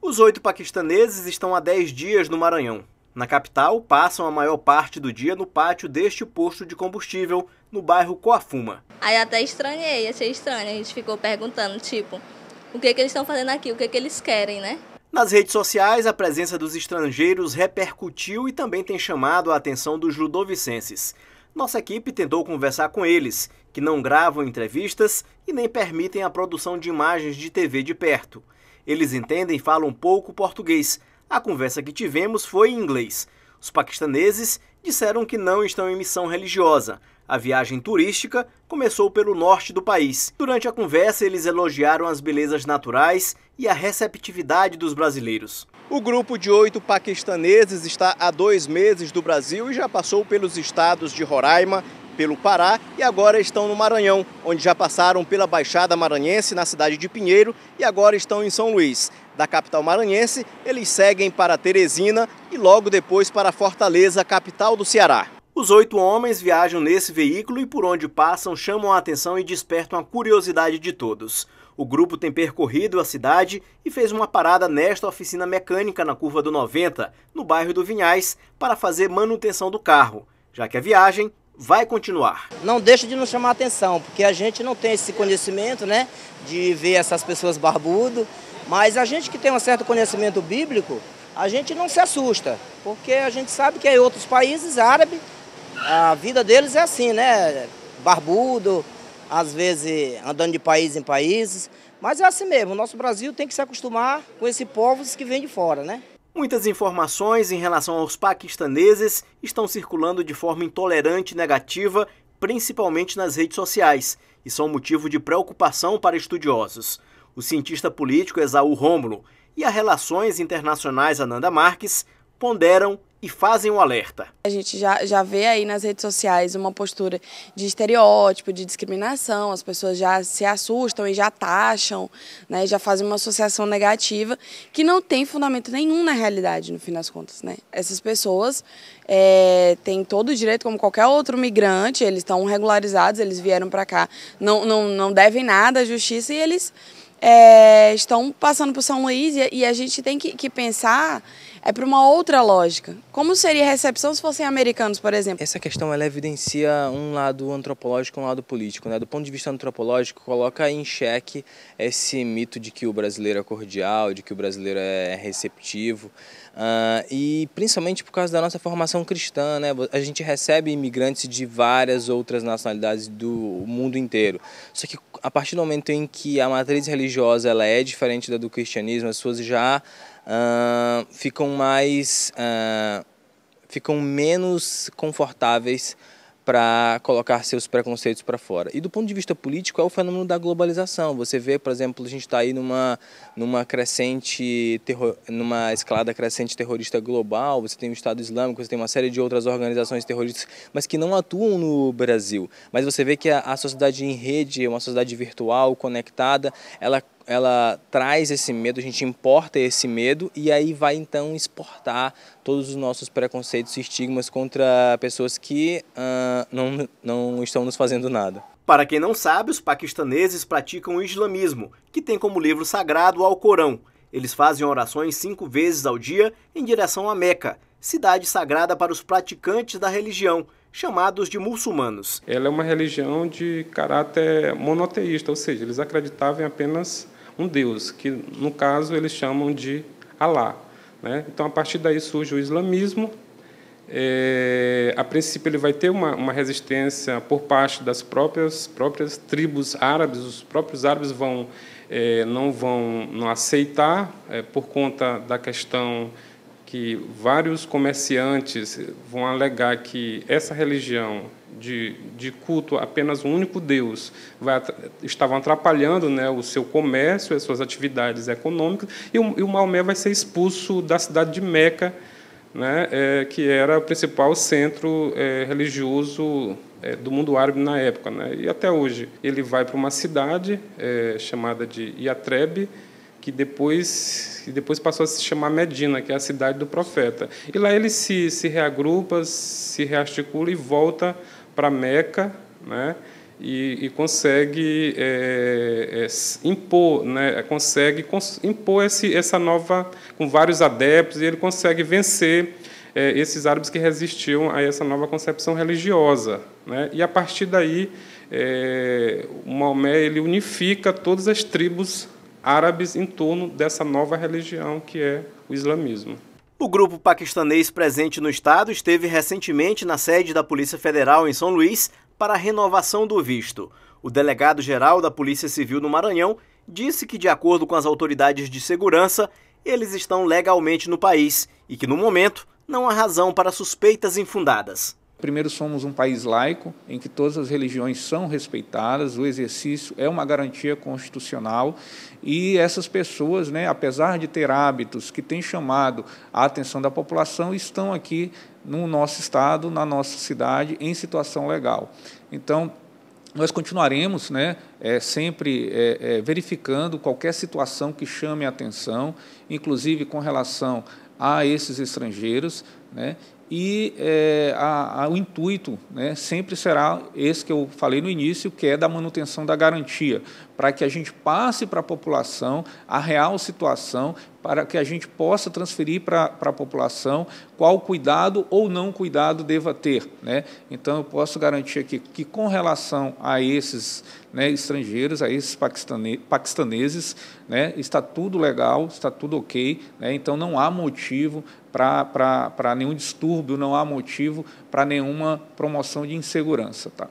Os 8 paquistaneses estão há 10 dias no Maranhão. Na capital, passam a maior parte do dia no pátio deste posto de combustível, no bairro Coafuma. Aí até estranhei, achei estranho. A gente ficou perguntando, tipo, o que eles estão fazendo aqui, o que eles querem, né? Nas redes sociais, a presença dos estrangeiros repercutiu e também tem chamado a atenção dos ludovicenses. Nossa equipe tentou conversar com eles, que não gravam entrevistas e nem permitem a produção de imagens de TV de perto. Eles entendem e falam pouco português. A conversa que tivemos foi em inglês. Os paquistaneses disseram que não estão em missão religiosa. A viagem turística começou pelo norte do país. Durante a conversa, eles elogiaram as belezas naturais e a receptividade dos brasileiros. O grupo de 8 paquistaneses está há 2 meses do Brasil e já passou pelos estados de Roraima, pelo Pará e agora estão no Maranhão, onde já passaram pela Baixada Maranhense, na cidade de Pinheiro, e agora estão em São Luís. Da capital maranhense, eles seguem para Teresina e logo depois para Fortaleza, capital do Ceará. Os 8 homens viajam nesse veículo e por onde passam chamam a atenção e despertam a curiosidade de todos. O grupo tem percorrido a cidade e fez uma parada nesta oficina mecânica na Curva do 90, no bairro do Vinhais, para fazer manutenção do carro, já que a viagem vai continuar. Não deixa de nos chamar a atenção, porque a gente não tem esse conhecimento, né, de ver essas pessoas barbudas, mas a gente que tem um certo conhecimento bíblico, a gente não se assusta, porque a gente sabe que em outros países árabes, a vida deles é assim, né, barbudo, às vezes andando de país em países, mas é assim mesmo, o nosso Brasil tem que se acostumar com esse povo que vem de fora, né? Muitas informações em relação aos paquistaneses estão circulando de forma intolerante e negativa, principalmente nas redes sociais, e são motivo de preocupação para estudiosos. O cientista político Esaú Rômulo e a Relações Internacionais Ananda Marques ponderam e fazem um alerta. A gente já vê aí nas redes sociais uma postura de estereótipo, de discriminação, as pessoas já se assustam e já taxam, né, já fazem uma associação negativa que não tem fundamento nenhum na realidade, no fim das contas, né? Essas pessoas têm todo o direito, como qualquer outro migrante, eles estão regularizados, eles vieram para cá, não devem nada à justiça e eles estão passando por São Luís e a gente tem que pensar para uma outra lógica. Como seria a recepção se fossem americanos, por exemplo? Essa questão ela evidencia um lado antropológico e um lado político, né? Do ponto de vista antropológico, coloca em xeque esse mito de que o brasileiro é cordial, de que o brasileiro é receptivo, e principalmente por causa da nossa formação cristã, né? A gente recebe imigrantes de várias outras nacionalidades do mundo inteiro. Só que a partir do momento em que a matriz religiosa ela é diferente da do cristianismo, as pessoas já ficam menos confortáveis para colocar seus preconceitos para fora. E do ponto de vista político é o fenômeno da globalização. Você vê, por exemplo, a gente está aí numa escalada crescente terrorista global, você tem o Estado Islâmico, você tem uma série de outras organizações terroristas, mas que não atuam no Brasil. Mas você vê que a sociedade em rede, uma sociedade virtual, conectada, ela traz esse medo, a gente importa esse medo e aí vai então exportar todos os nossos preconceitos e estigmas contra pessoas que não estão nos fazendo nada. Para quem não sabe, os paquistaneses praticam o islamismo, que tem como livro sagrado o Alcorão. Eles fazem orações 5 vezes ao dia em direção a Meca, cidade sagrada para os praticantes da religião, chamados de muçulmanos. Ela é uma religião de caráter monoteísta, ou seja, eles acreditavam em apenas um Deus, que no caso eles chamam de Alá, né? Então a partir daí surge o islamismo. A princípio ele vai ter uma resistência por parte das próprias tribos árabes. Os próprios árabes não vão aceitar por conta da questão que vários comerciantes vão alegar que essa religião de culto a apenas um único Deus estavam atrapalhando, né, o seu comércio, as suas atividades econômicas, e o Maomé vai ser expulso da cidade de Meca, né, que era o principal centro religioso do mundo árabe na época, né, e até hoje. Ele vai para uma cidade chamada de Yatreb, que depois passou a se chamar Medina, que é a cidade do profeta. E lá ele se reagrupa, se rearticula e volta para Meca, né? e consegue impor, né, impor essa nova, com vários adeptos, e ele consegue vencer esses árabes que resistiam a essa nova concepção religiosa, né? E a partir daí o Maomé ele unifica todas as tribos árabes em torno dessa nova religião que é o islamismo. O grupo paquistanês presente no estado esteve recentemente na sede da Polícia Federal em São Luís para a renovação do visto. O delegado-geral da Polícia Civil no Maranhão disse que, de acordo com as autoridades de segurança, eles estão legalmente no país e que, no momento, não há razão para suspeitas infundadas. Primeiro, somos um país laico, em que todas as religiões são respeitadas, o exercício é uma garantia constitucional e essas pessoas, né, apesar de ter hábitos que têm chamado a atenção da população, estão aqui no nosso estado, na nossa cidade, em situação legal. Então, nós continuaremos, né, sempre verificando qualquer situação que chame a atenção, inclusive com relação a esses estrangeiros, né, e o intuito, né, sempre será esse que eu falei no início, que é da manutenção da garantia, para que a gente passe para a população a real situação, para que a gente possa transferir para a população qual cuidado ou não cuidado deva ter, né? Então, eu posso garantir aqui que com relação a esses, né, estrangeiros, a esses paquistaneses, né, está tudo legal, está tudo ok, né? Então, não há motivo para nenhum distúrbio, não há motivo para nenhuma promoção de insegurança, tá?